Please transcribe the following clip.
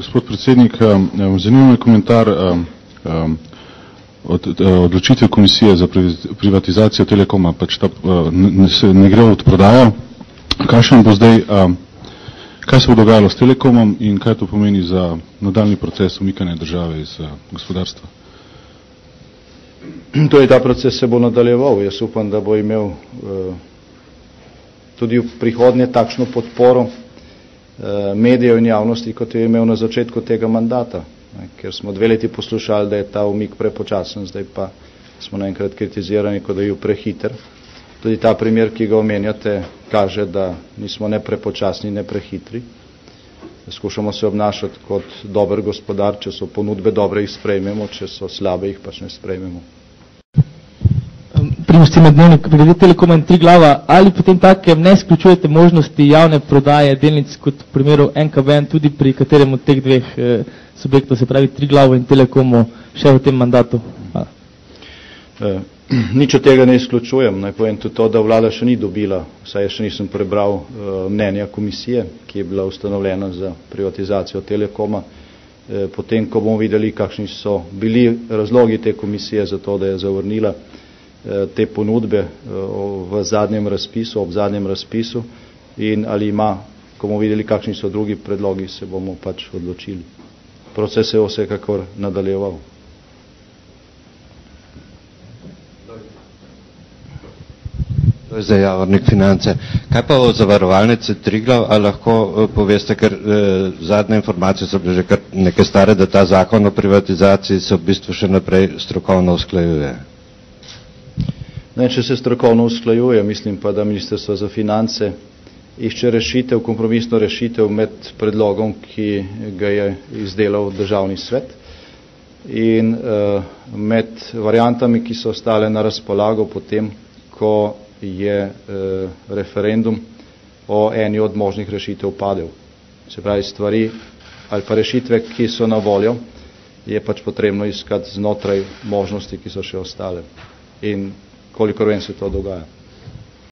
Gospod predsednik, zanima me komentar odločitve komisije za privatizacijo Telekoma, pač ta ne gre od prodajo. Kakšen bo zdaj, kaj se bo dogajalo s Telekomom in kaj to pomeni za nadaljni proces umikanja države iz gospodarstva? Torej, ta proces se bo nadaljeval. Jaz upam, da bo imel tudi v prihodnje takšno podporo medijev in javnosti, kot je imel na začetku tega mandata, ker smo 2 leti poslušali, da je ta umik prepočasen, zdaj pa smo naenkrat kritizirani, kot da je prehiter. Tudi ta primer, ki ga omenjate, kaže, da nismo ne prepočasni, ne prehitri. Skušamo se obnašati kot dober gospodar, če so ponudbe dobre, jih sprejmemo, če so slabe, jih pač ne sprejmemo. Primosti med dnevnik, glede Telekoma in Triglava, ali potem takem ne izključujete možnosti javne prodaje delnic kot v primeru NKBM tudi pri katerem od teh 2 subjektov, se pravi Triglavo in Telekomu, še v tem mandatu? Nič od tega ne izključujem. Naj povem tudi to, da vlada še ni dobila, vsaj še nisem prebral mnenja komisije, ki je bila ustanovljena za privatizacijo Telekoma. Potem, ko bomo videli, kakšni so bili razlogi te komisije za to, da je zavrnila te ponudbe v zadnjem razpisu, ob zadnjem razpisu in ali ima, ko bomo videli, kakšni so drugi predlogi, se bomo pač odločili. Proces se je vsekakor nadaljeval. To je za Javornik Finance. Kaj pa o zavarovalnici Triglav, a lahko poveste, ker zadnje informacije so bile že kar neke stare, da ta zakon o privatizaciji se v bistvu še naprej strokovno usklajuje? Ne, če se strokovno usklajuje, mislim pa, da Ministrstvo za finance išče rešitev, kompromisno rešitev med predlogom, ki ga je izdelal Državni svet in med variantami, ki so ostale na razpolago potem, ko je referendum o eni od možnih rešitev padel. Se pravi, stvari ali pa rešitve, ki so na voljo, je pač potrebno iskati znotraj možnosti, ki so še ostale. In kolikor vem, se to dogaja.